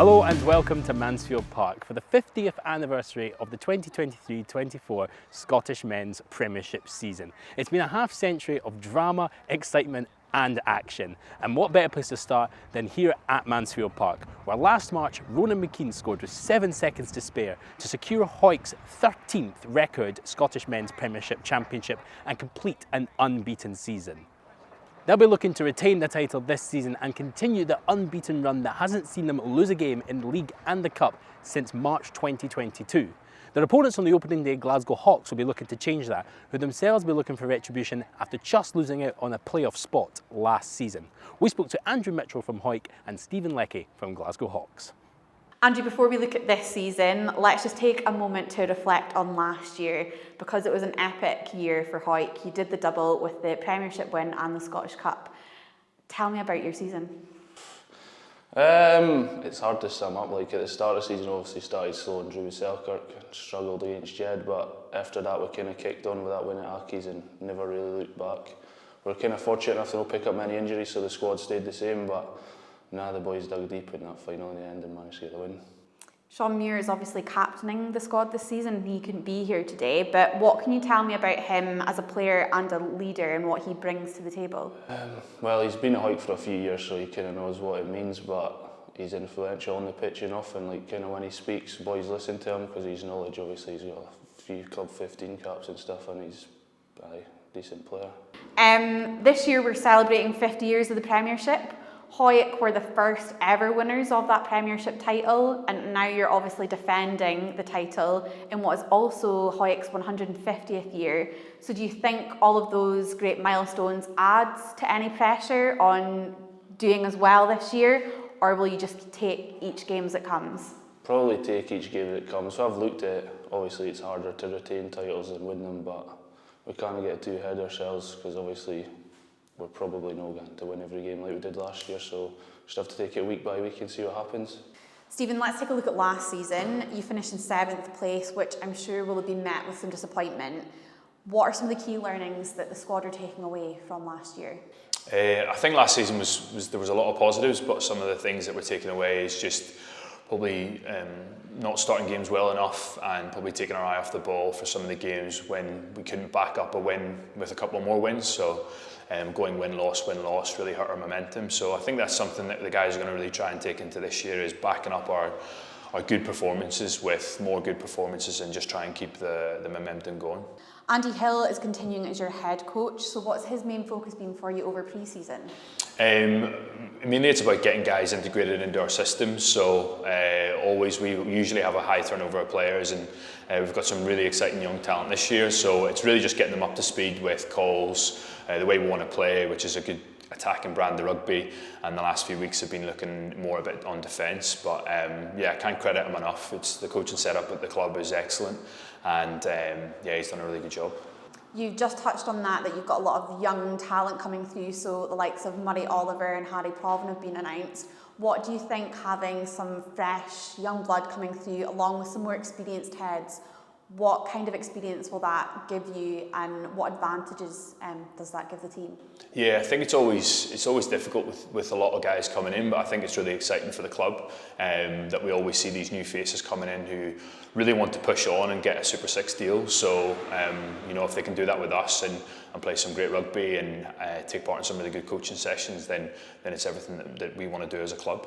Hello and welcome to Mansfield Park for the 50th anniversary of the 2023-24 Scottish Men's Premiership season. It's been a half century of drama, excitement and action. And what better place to start than here at Mansfield Park, where last March Ronan McKean scored with 7 seconds to spare to secure Hawick's 13th record Scottish Men's Premiership Championship and complete an unbeaten season. They'll be looking to retain the title this season and continue the unbeaten run that hasn't seen them lose a game in the league and the cup since March 2022. Their opponents on the opening day, Glasgow Hawks, will be looking to change that, who themselves will be looking for retribution after just losing out on a playoff spot last season. We spoke to Andrew Mitchell from Hawick and Stephen Leckie from Glasgow Hawks. Andrew, before we look at this season, let's just take a moment to reflect on last year, because it was an epic year for Hawick. You did the double with the Premiership win and the Scottish Cup. Tell me about your season. It's hard to sum up. Like at the start of the season, obviously started slow and drew with Selkirk, and struggled against Jed, but after that we kind of kicked on with that win at Accies and never really looked back. We were kind of fortunate enough to not pick up many injuries, so the squad stayed the same, but the boys dug deep in that final in the end and managed to get the win. Sean Muir is obviously captaining the squad this season. He couldn't be here today, but what can you tell me about him as a player and a leader and what he brings to the table? Well, he's been at Hawick for a few years, so he kind of knows what it means, but he's influential on the pitch enough, and like kind of when he speaks, boys listen to him because his knowledge. Obviously, he's got a few Club 15 caps and stuff, and he's a decent player. This year we're celebrating 50 years of the Premiership. Hawick were the first ever winners of that Premiership title, and now you're obviously defending the title in what is also Hawick's 150th year. So do you think all of those great milestones adds to any pressure on doing as well this year, or will you just take each game as it comes? Probably take each game as it comes. So I've looked at it. Obviously it's harder to retain titles than win them, but we can't get too ahead of ourselves because obviously we're probably not going to win every game like we did last year, so just have to take it week by week and see what happens. Stephen, let's take a look at last season. You finished in 7th place, which I'm sure will have been met with some disappointment. What are some of the key learnings that the squad are taking away from last year? I think last season there was a lot of positives, but some of the things that we're taking away is just probably not starting games well enough and probably taking our eye off the ball for some of the games when we couldn't back up a win with a couple more wins. So going win-loss really hurt our momentum. So I think that's something that the guys are going to really try and take into this year, is backing up our good performances with more good performances and just try and keep the momentum going. Andy Hill is continuing as your head coach, so what's his main focus been for you over pre-season? Mainly it's about getting guys integrated into our system, so we usually have a high turnover of players, and we've got some really exciting young talent this year, so it's really just getting them up to speed with calls, the way we want to play, which is a good attacking brand of rugby, and the last few weeks have been looking more a bit on defence, but I can't credit him enough. It's the coaching setup at the club is excellent, and he's done a really good job. You've just touched on that you've got a lot of young talent coming through, so the likes of Murray Oliver and Harry Provan have been announced. What do you think having some fresh young blood coming through along with some more experienced heads, what kind of experience will that give you, and what advantages does that give the team? Yeah, I think it's always difficult with a lot of guys coming in, but I think it's really exciting for the club that we always see these new faces coming in who really want to push on and get a Super 6 deal. So if they can do that with us and play some great rugby and take part in some really good coaching sessions, then it's everything that we want to do as a club.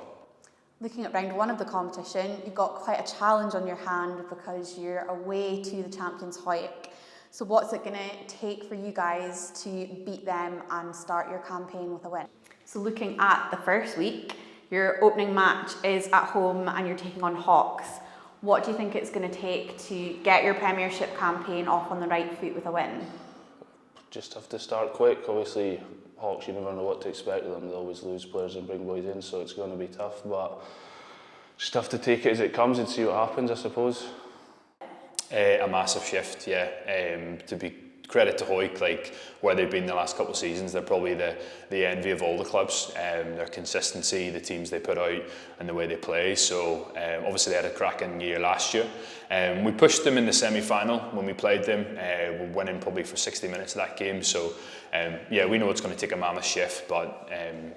Looking at round 1 of the competition, you've got quite a challenge on your hand because you're away to the champions Hawick. So what's it going to take for you guys to beat them and start your campaign with a win? So looking at the first week, your opening match is at home and you're taking on Hawks. What do you think it's going to take to get your Premiership campaign off on the right foot with a win? Just have to start quick. Obviously, Hawks, you never know what to expect of them. They always lose players and bring boys in, so it's going to be tough, but just have to take it as it comes and see what happens, I suppose. A massive shift, to be credit to Hawick, like where they've been the last couple of seasons. They're probably the envy of all the clubs. Their consistency, the teams they put out, and the way they play. So obviously they had a cracking year last year. We pushed them in the semi-final when we played them. We went in probably for 60 minutes of that game. So yeah, we know it's going to take a mammoth shift, but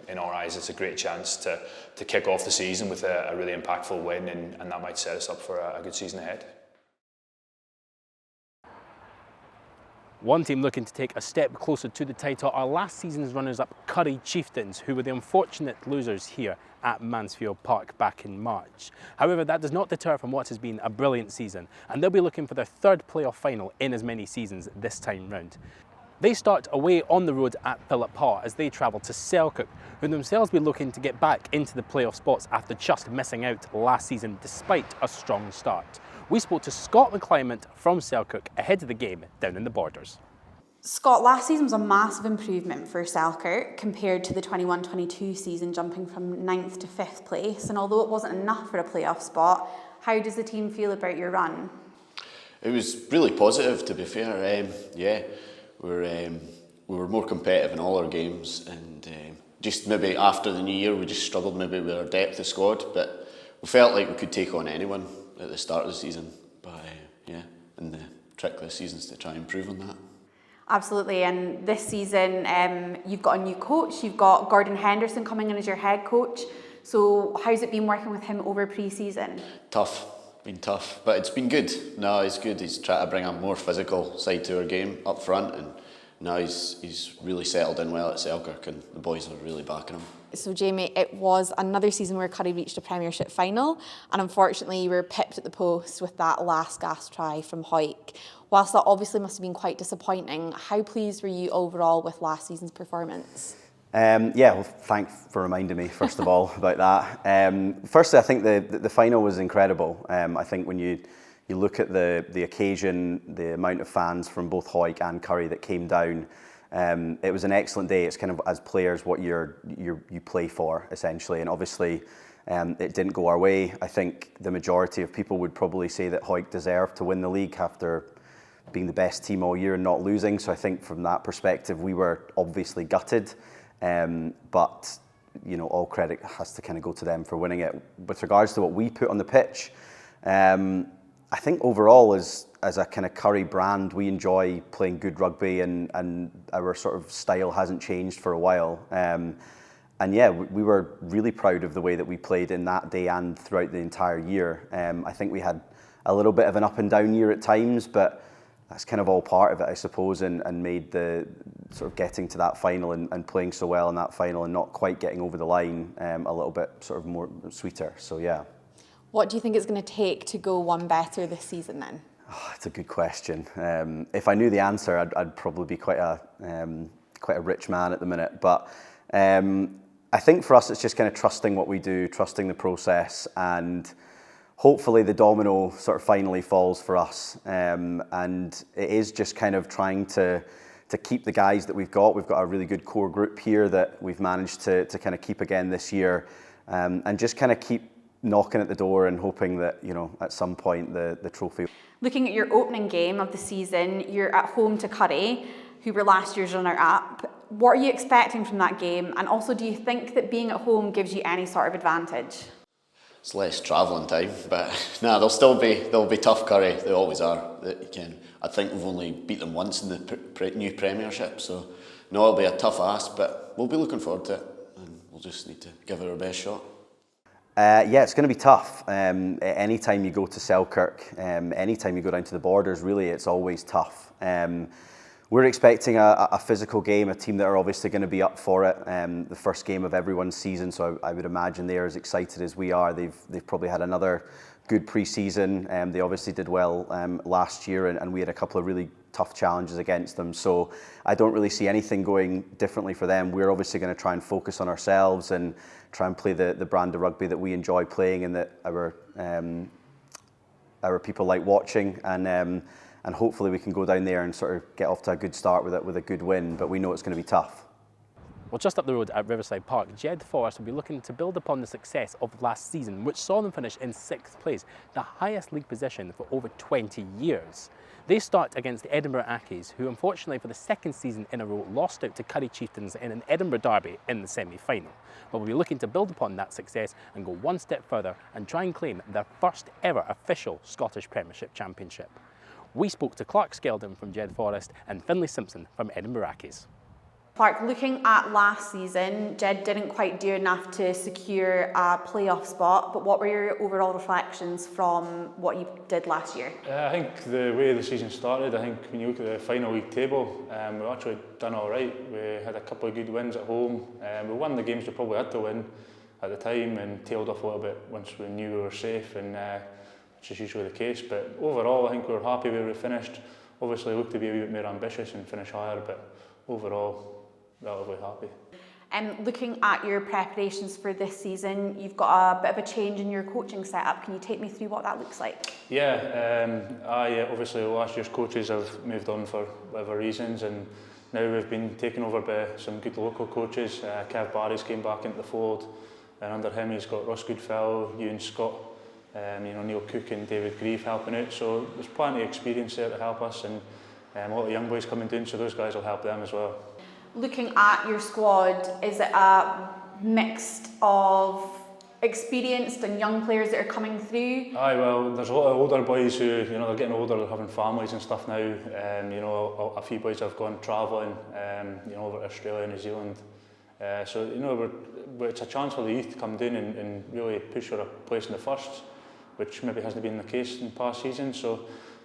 in our eyes, it's a great chance to kick off the season with a really impactful win, and that might set us up for a good season ahead. One team looking to take a step closer to the title are last season's runners-up Currie Chieftains, who were the unfortunate losers here at Mansfield Park back in March. However, that does not deter from what has been a brilliant season, and they'll be looking for their third playoff final in as many seasons this time round. They start away on the road at Philip Hall as they travel to Selkirk, who themselves will be looking to get back into the playoff spots after just missing out last season despite a strong start. We spoke to Scott McClymont from Selkirk ahead of the game down in the Borders. Scott, last season was a massive improvement for Selkirk compared to the 21-22 season, jumping from 9th to 5th place. And although it wasn't enough for a playoff spot, how does the team feel about your run? It was really positive, to be fair. Yeah, we were more competitive in all our games, and just maybe after the new year we just struggled maybe with our depth of squad, but we felt like we could take on anyone at the start of the season. But yeah, and the trick this season is to try and improve on that. Absolutely, and this season you've got a new coach, you've got Gordon Henderson coming in as your head coach. So how's it been working with him over pre-season? Tough, been tough, but it's been good. No, it's good. He's trying to bring a more physical side to our game up front, and now he's really settled in well at Selkirk, and the boys are really backing him. So Jamie, it was another season where Currie reached a Premiership final, and unfortunately you were pipped at the post with that last gasp try from Hawick. Whilst that obviously must have been quite disappointing, how pleased were you overall with last season's performance? Yeah, well, thanks for reminding me, first of all, about that. Firstly, I think the final was incredible. I think when you look at the occasion, the amount of fans from both Hawick and Currie that came down, it was an excellent day. It's kind of, as players, what you play for, essentially. And obviously, it didn't go our way. I think the majority of people would probably say that Hawick deserved to win the league after being the best team all year and not losing. So I think from that perspective, we were obviously gutted. But you know, all credit has to kind of go to them for winning it. With regards to what we put on the pitch, I think overall as a kind of Currie brand, we enjoy playing good rugby, and our sort of style hasn't changed for a while. And yeah, we were really proud of the way that we played in that day and throughout the entire year. I think we had a little bit of an up and down year at times, but that's kind of all part of it, I suppose, and made the sort of getting to that final and playing so well in that final and not quite getting over the line a little bit sort of more sweeter. So yeah. What do you think it's going to take to go one better this season then? Oh, it's a good question. If I knew the answer, I'd probably be quite a rich man at the minute. But I think for us, it's just kind of trusting what we do, trusting the process, and hopefully the domino sort of finally falls for us. And it is just kind of trying to keep the guys that we've got. We've got a really good core group here that we've managed to kind of keep again this year, and just kind of keep knocking at the door and hoping that, you know, at some point the trophy. Looking at your opening game of the season, you're at home to Currie, who were last year's runner-up. What are you expecting from that game? And also, do you think that being at home gives you any sort of advantage? It's less travelling time, but no, they'll be tough, Currie. They always are. I think we've only beat them once in the new Premiership, so no, it'll be a tough ask, but we'll be looking forward to it, and we'll just need to give it our best shot. Yeah, it's going to be tough. Anytime you go to Selkirk, anytime you go down to the Borders, really, it's always tough. We're expecting a physical game, a team that are obviously going to be up for it. The first game of everyone's season, so I would imagine they're as excited as we are. They've probably had another good pre-season. They obviously did well last year, and we had a couple of really tough challenges against them. So I don't really see anything going differently for them. We're obviously going to try and focus on ourselves and try and play the brand of rugby that we enjoy playing and that our people like watching. And hopefully we can go down there and sort of get off to a good start with a good win, but we know it's going to be tough. Well, just up the road at Riverside Park, Jed-Forest will be looking to build upon the success of last season, which saw them finish in 6th place, the highest league position for over 20 years. They start against the Edinburgh Accies, who unfortunately for the 2nd season in a row lost out to Currie Chieftains in an Edinburgh derby in the semi-final. But we'll be looking to build upon that success and go one step further and try and claim their first ever official Scottish Premiership Championship. We spoke to Clark Skeldon from Jed-Forest and Finlay Simpson from Edinburgh Accies. Clark, looking at last season, Jed didn't quite do enough to secure a playoff spot, but what were your overall reflections from what you did last year? I think the way the season started, I think when you look at the final league table, we've actually done all right. We had a couple of good wins at home. We won the games we probably had to win at the time and tailed off a little bit once we knew we were safe, and which is usually the case. But overall, I think we were happy where we finished. Obviously, looked to be a wee bit more ambitious and finish higher, but overall, relatively happy. Looking at your preparations for this season, you've got a bit of a change in your coaching setup. Can you take me through what that looks like? Yeah, obviously last year's coaches have moved on for whatever reasons, and now we've been taken over by some good local coaches. Kev Barry's came back into the fold, and under him he's got Ross Goodfellow, Ewan Scott, Neil Cook and David Grieve helping out. So there's plenty of experience there to help us, and a lot of young boys coming down, so those guys will help them as well. Looking at your squad, is it a mix of experienced and young players that are coming through? Aye, well, there's a lot of older boys who, they're getting older, they're having families and stuff now. A few boys have gone travelling, over to Australia, New Zealand. So, it's a chance for the youth to come down and really push for a place in the firsts, which maybe hasn't been the case in past seasons. So,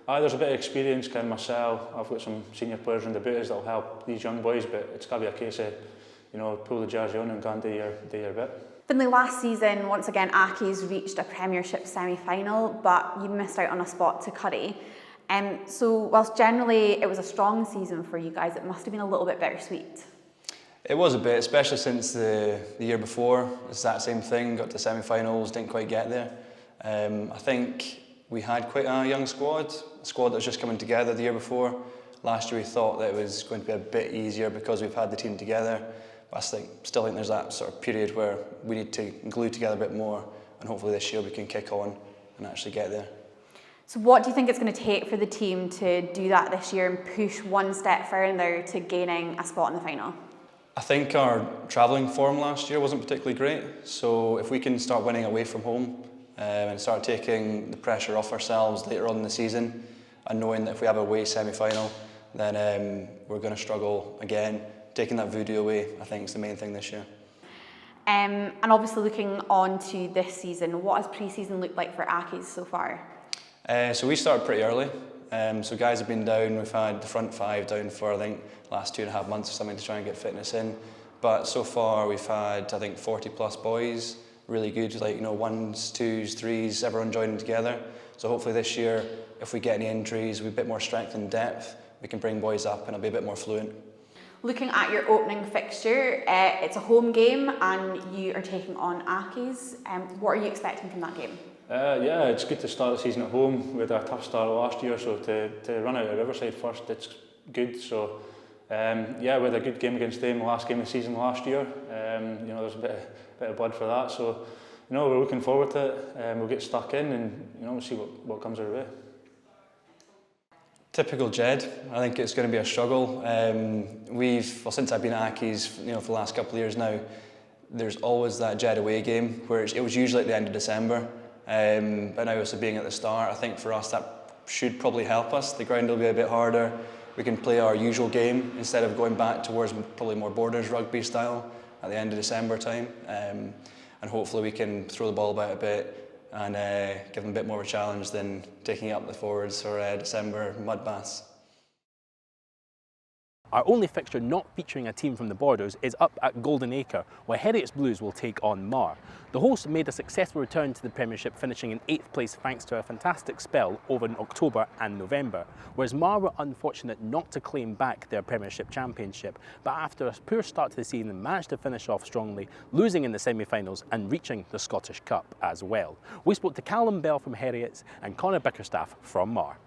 there's a bit of experience, kind of myself. I've got some senior players in the booties that'll help these young boys, but it's got to be a case of, pull the jersey on and go and do your bit. Finlay, last season, once again, Accies reached a Premiership semi-final, but you missed out on a spot to Currie. So whilst generally it was a strong season for you guys, it must have been a little bit bittersweet. It was a bit, especially since the year before. It's that same thing, got to semi-finals, didn't quite get there. I think we had quite a young squad, a squad that was just coming together the year before. Last year we thought that it was going to be a bit easier because we've had the team together. But I still think there's that sort of period where we need to glue together a bit more, and hopefully this year we can kick on and actually get there. So what do you think it's going to take for the team to do that this year and push one step further to gaining a spot in the final? I think our travelling form last year wasn't particularly great, so if we can start winning away from home and start taking the pressure off ourselves later on in the season, and knowing that if we have a away semi-final, then we're going to struggle again. Taking that voodoo away, I think, is the main thing this year. And obviously looking on to this season, what has pre-season looked like for Accies so far? So we started pretty early. So guys have been down. We've had the front five down for, I think, last 2.5 months or something to try and get fitness in. But so far we've had, I think, 40 plus boys. Really good, ones, twos, threes, everyone joining together. So hopefully this year, if we get any injuries, with a bit more strength and depth, we can bring boys up and it'll be a bit more fluent. Looking at your opening fixture, it's a home game and you are taking on Accies. What are you expecting from that game? Yeah, it's good to start the season at home. We had a tough start last year, so to run out of Riverside first, it's good. So, we had a good game against them, the last game of the season last year. There's a bit of blood for that. So, we're looking forward to it. We'll get stuck in and, we'll see what comes our way. Typical Jed. I think it's going to be a struggle. Since I've been at Accies, for the last couple of years now, there's always that Jed away game where it was usually at the end of December. But now also being at the start, I think for us that should probably help us. The ground will be a bit harder. We can play our usual game instead of going back towards probably more borders rugby style at the end of December time. And hopefully we can throw the ball about a bit and give them a bit more of a challenge than taking up the forwards for December mud baths. Our only fixture not featuring a team from the borders is up at Golden Acre, where Heriot's Blues will take on Marr. The hosts made a successful return to the Premiership, finishing in 8th place thanks to a fantastic spell over in October and November, whereas Marr were unfortunate not to claim back their Premiership championship, but after a poor start to the season managed to finish off strongly, losing in the semi-finals and reaching the Scottish Cup as well. We spoke to Callum Bell from Heriot's and Connor Bickerstaff from Marr.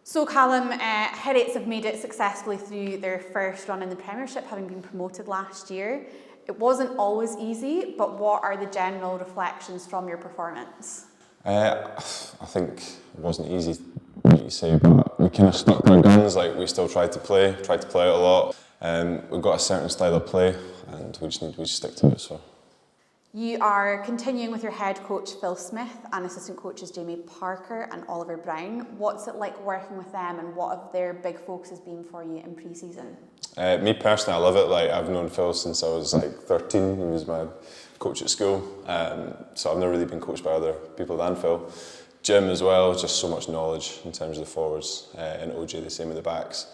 So Callum, Heriots have made it successfully through their first run in the Premiership, having been promoted last year. It wasn't always easy, but what are the general reflections from your performance? I think it wasn't easy, what you say, but we kind of stuck to our guns. Like, we still tried to play out a lot. We've got a certain style of play, and we just stick to it. So. You are continuing with your head coach Phil Smith and assistant coaches Jamie Parker and Oliver Brown. What's it like working with them, and what have their big focuses been for you in pre-season? Me personally, I love it. Like, I've known Phil since I was like 13. He was my coach at school, so I've never really been coached by other people than Phil. Jim as well, just so much knowledge in terms of the forwards, and OJ the same with the backs.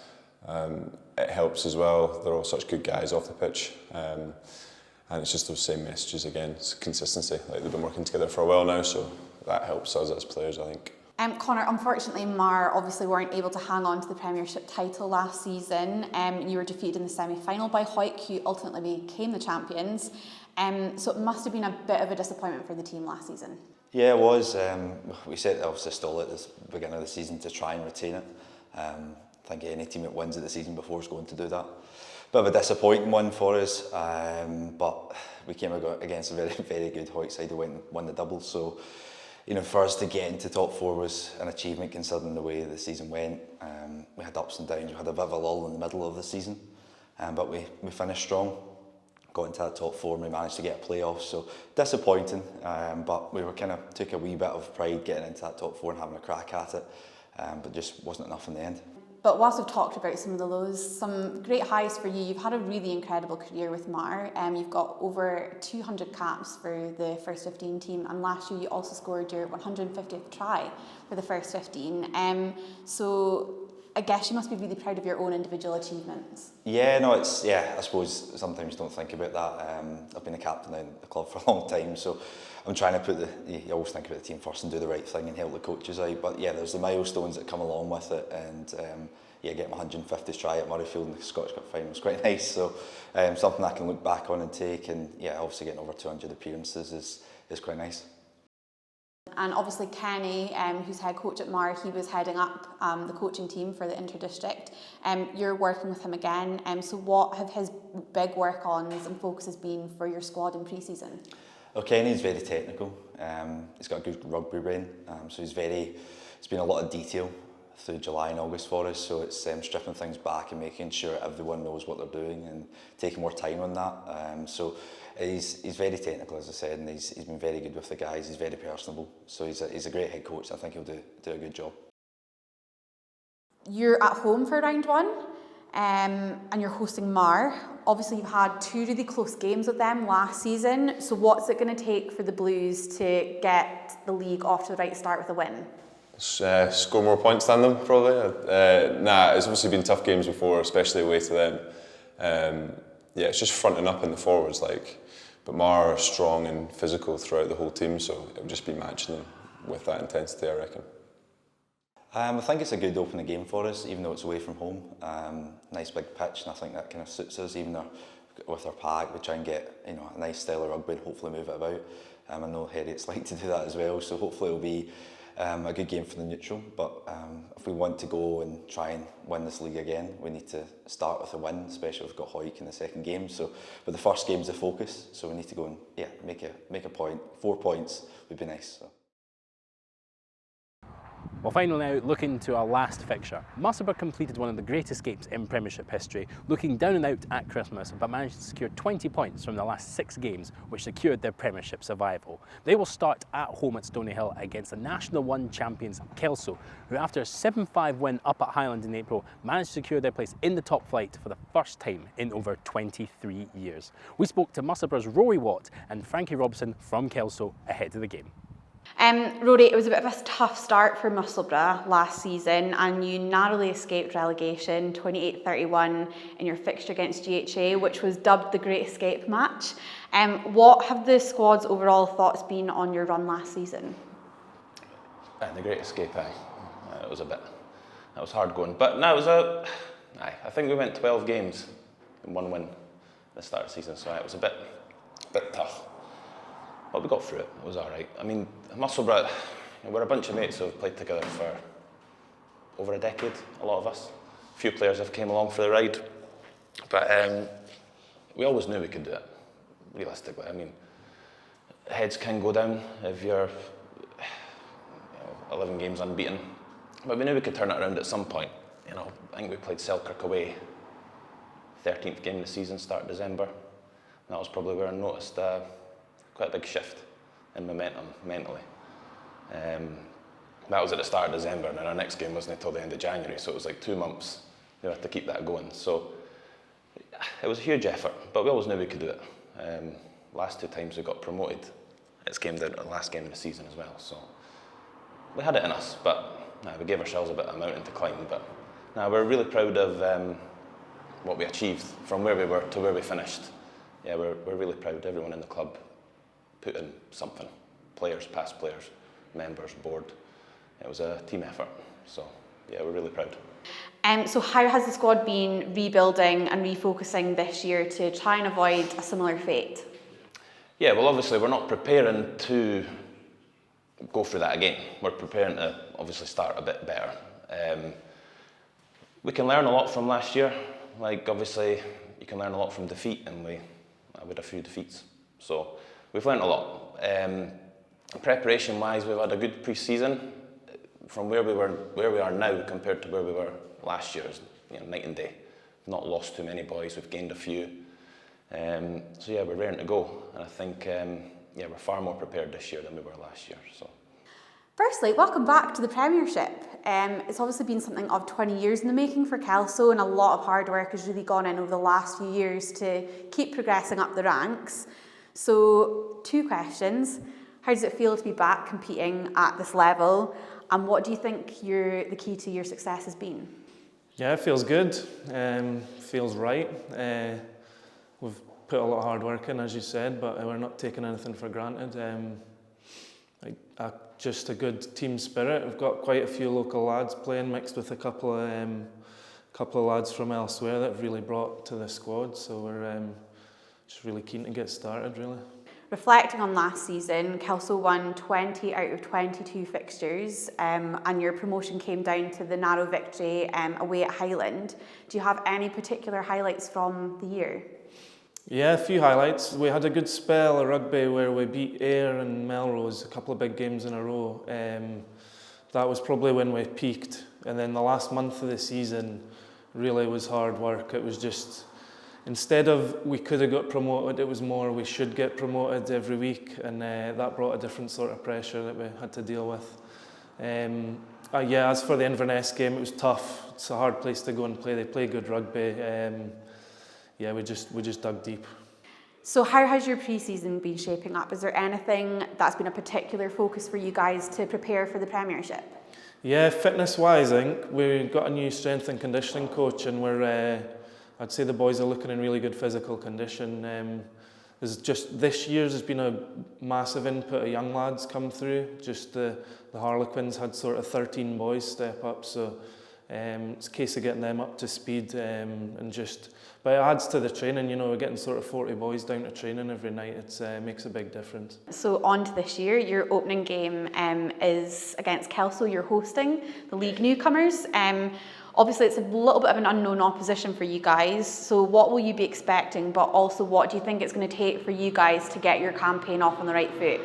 It helps as well. They're all such good guys off the pitch. And it's just those same messages again, it's consistency. Like, they've been working together for a while now, so that helps us as players, I think. Connor, unfortunately Marr obviously weren't able to hang on to the Premiership title last season. You were defeated in the semi-final by Hawick, who ultimately became the champions. So it must have been a bit of a disappointment for the team last season. Yeah, it was. We set obviously stall at the beginning of the season to try and retain it. I think any team that wins at the season before is going to do that. Bit of a disappointing one for us, but we came against a very, very good Hawick side who won the double. So, you know, for us to get into top four was an achievement considering the way the season went. We had ups and downs. We had a bit of a lull in the middle of the season, but we finished strong. Got into that top four and we managed to get a playoff. So disappointing, but we took a wee bit of pride getting into that top four and having a crack at it, but just wasn't enough in the end. But whilst we've talked about some of the lows, some great highs for you. You've had a really incredible career with Marr. You've got over 200 caps for the first 15 team, and last year you also scored your 150th try for the first 15. So I guess you must be really proud of your own individual achievements. Yeah, no, I suppose sometimes you don't think about that. I've been a captain in the club for a long time, so I'm trying to you always think about the team first and do the right thing and help the coaches out. But yeah, there's the milestones that come along with it, and getting my 150th try at Murrayfield in the Scottish Cup final was quite nice. So something I can look back on and take, and yeah, obviously getting over 200 appearances is quite nice. And obviously Kenny, who's head coach at Marr, he was heading up the coaching team for the inter-district. You're working with him again, so what have his big work-ons and focuses been for your squad in pre-season? Well, Kenny's very technical. He's got a good rugby brain, so it's been a lot of detail through July and August for us, so it's stripping things back and making sure everyone knows what they're doing and taking more time on that. So he's very technical, as I said, and he's been very good with the guys. He's very personable, so he's a great head coach. I think he'll do a good job. You're at home for round one, and you're hosting Marr. Obviously you've had two really close games with them last season, so what's it going to take for the Blues to get the league off to the right start with a win? Score more points than them, probably. It's obviously been tough games before, especially away to them. It's just fronting up in the forwards, but Marr are strong and physical throughout the whole team, so it'll just be matching them with that intensity, I reckon. I think it's a good opening game for us, even though it's away from home. Nice big pitch, and I think that kind of suits us. Even with our pack, we try and get a nice style of rugby and hopefully move it about. I know Heriots like to do that as well, so hopefully it'll be a good game for the neutral. But if we want to go and try and win this league again, we need to start with a win, especially if we've got Hawick in the second game. But the first game's the focus, so we need to go and make a point. 4 points would be nice. So. Well, finally now, looking to our last fixture. Musselburgh completed one of the greatest games in Premiership history, looking down and out at Christmas, but managed to secure 20 points from the last 6 games, which secured their Premiership survival. They will start at home at Stonyhill against the National 1 champions Kelso, who after a 7-5 win up at Highland in April, managed to secure their place in the top flight for the first time in over 23 years. We spoke to Musselburgh's Rory Watt and Frankie Robson from Kelso ahead of the game. Rory, it was a bit of a tough start for Musselburgh last season, and you narrowly escaped relegation 28-31 in your fixture against GHA, which was dubbed the Great Escape match. What have the squad's overall thoughts been on your run last season? The Great Escape, it was that was hard going, but no, it was I think we went 12 games and 1 win at the start of the season, so it was a bit tough. But we got through it. It was all right. I mean, Musselburgh, we're a bunch of mates who have played together for over a decade, a lot of us. A few players have came along for the ride, but we always knew we could do it, realistically. I mean, heads can go down if you're 11 games unbeaten, but we knew we could turn it around at some point. You know, I think we played Selkirk away, 13th game of the season, start of December. That was probably where I noticed quite a big shift in momentum mentally. That was at the start of December, and then our next game wasn't until the end of January, so it was like 2 months we had to keep that going. So it was a huge effort, but we always knew we could do it. Last 2 times we got promoted, it's came down to the last game of the season as well. So we had it in us, but we gave ourselves a bit of a mountain to climb. But we're really proud of what we achieved from where we were to where we finished. Yeah, we're really proud. Everyone in the club put in something. Players, past players, members, board. It was a team effort. So yeah, we're really proud. So how has the squad been rebuilding and refocusing this year to try and avoid a similar fate? Yeah, well, obviously we're not preparing to go through that again. We're preparing to obviously start a bit better. We can learn a lot from last year. Like, obviously you can learn a lot from defeat, and we had a few defeats. So we've learned a lot. Preparation-wise, we've had a good pre-season. From where we are now compared to where we were last year, is, night and day. We've not lost too many boys. We've gained a few. So yeah, we're raring to go, and I think we're far more prepared this year than we were last year. So. Firstly, welcome back to the Premiership. It's obviously been something of 20 years in the making for Kelso, and a lot of hard work has really gone in over the last few years to keep progressing up the ranks. So 2 questions. How does it feel to be back competing at this level? And what do you think the key to your success has been? Yeah, it feels good. Feels right. We've put a lot of hard work in, as you said, but we're not taking anything for granted. Just a good team spirit. We've got quite a few local lads playing, mixed with a couple of lads from elsewhere that have really brought to the squad. So we're just really keen to get started, really. Reflecting on last season, Kelso won 20 out of 22 fixtures, and your promotion came down to the narrow victory away at Highland. Do you have any particular highlights from the year? Yeah, a few highlights. We had a good spell of rugby where we beat Ayr and Melrose, a couple of big games in a row. That was probably when we peaked. And then the last month of the season really was hard work. It was just, instead of we could have got promoted, it was more we should get promoted every week, and that brought a different sort of pressure that we had to deal with. As for the Inverness game, it was tough. It's a hard place to go and play. They play good rugby. We just dug deep. So how has your pre-season been shaping up? Is there anything that's been a particular focus for you guys to prepare for the Premiership? Yeah, fitness-wise, I think we got a new strength and conditioning coach, and I'd say the boys are looking in really good physical condition. This year's has been a massive input of young lads come through. Just the Harlequins had sort of 13 boys step up, so it's a case of getting them up to speed, but it adds to the training. We're getting sort of 40 boys down to training every night. It makes a big difference. So on to this year, your opening game is against Kelso. You're hosting the league newcomers. Obviously, it's a little bit of an unknown opposition for you guys. So what will you be expecting, but also what do you think it's going to take for you guys to get your campaign off on the right foot?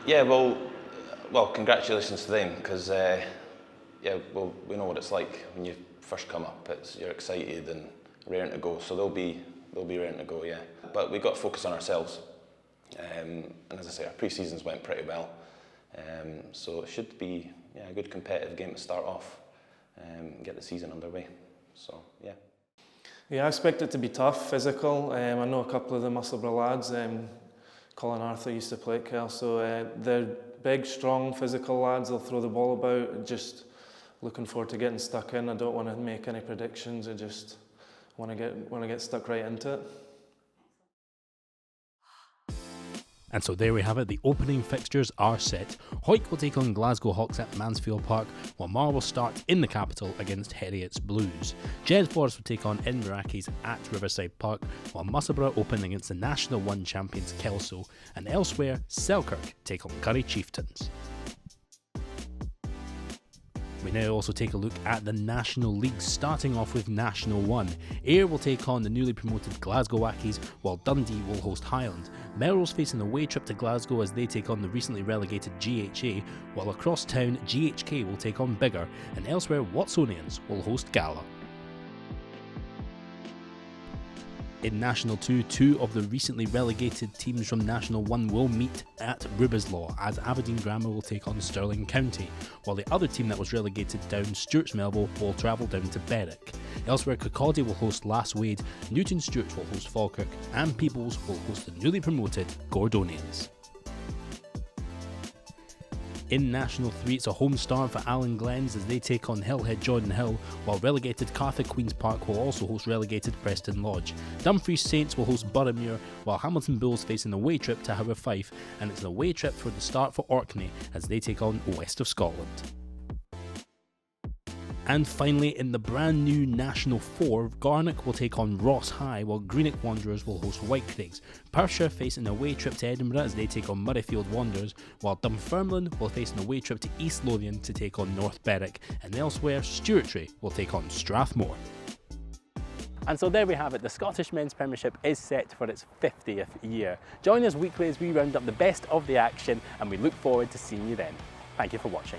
Yeah, well, congratulations to them, because we know what it's like when you first come up. You're excited and raring to go, so they'll be raring to go, yeah. But we've got to focus on ourselves, and as I say, our pre-seasons went pretty well, so it should be a good competitive game to start off and get the season underway. So yeah, I expect it to be tough, physical. I know a couple of the Musselburgh lads. Colin Arthur used to play at Kelso. They're big, strong, physical lads. They'll throw the ball about. Just looking forward to getting stuck in. I don't want to make any predictions. I just want to get stuck right into it. And so there we have it, the opening fixtures are set. Hawick will take on Glasgow Hawks at Mansfield Park, while Marr will start in the capital against Heriot's Blues. Jed-Forest will take on Edinburgh Accies at Riverside Park, while Musselburgh open against the National 1 champions Kelso, and elsewhere, Selkirk take on Currie Chieftains. We now also take a look at the National League, starting off with National 1. Ayr will take on the newly promoted Glasgow Accies, while Dundee will host Highland. Melrose face an away trip to Glasgow as they take on the recently relegated GHA, while across town GHK will take on Biggar, and elsewhere Watsonians will host Gala. In National 2, two of the recently relegated teams from National 1 will meet at Rubislaw as Aberdeen Grammar will take on Stirling County, while the other team that was relegated down, Stewart's Melville, will travel down to Berwick. Elsewhere, Kirkcaldy will host Lass Wade, Newton Stewarts will host Falkirk, and Peebles will host the newly promoted Gordonians. In National 3, it's a home start for Allen Glens as they take on Hillhead Jordan Hill, while relegated Cartha Queen's Park will also host relegated Preston Lodge. Dumfries Saints will host Boroughmuir, while Hamilton Bulls face an away trip to Howe Fife, and it's an away trip for the start for Orkney as they take on West of Scotland. And finally, in the brand new National 4, Garnock will take on Ross High, while Greenock Wanderers will host Whitecraigs. Perthshire face an away trip to Edinburgh as they take on Murrayfield Wanderers, while Dunfermline will face an away trip to East Lothian to take on North Berwick, and elsewhere Stewartry will take on Strathmore. And so there we have it, the Scottish Men's Premiership is set for its 50th year. Join us weekly as we round up the best of the action, and we look forward to seeing you then. Thank you for watching.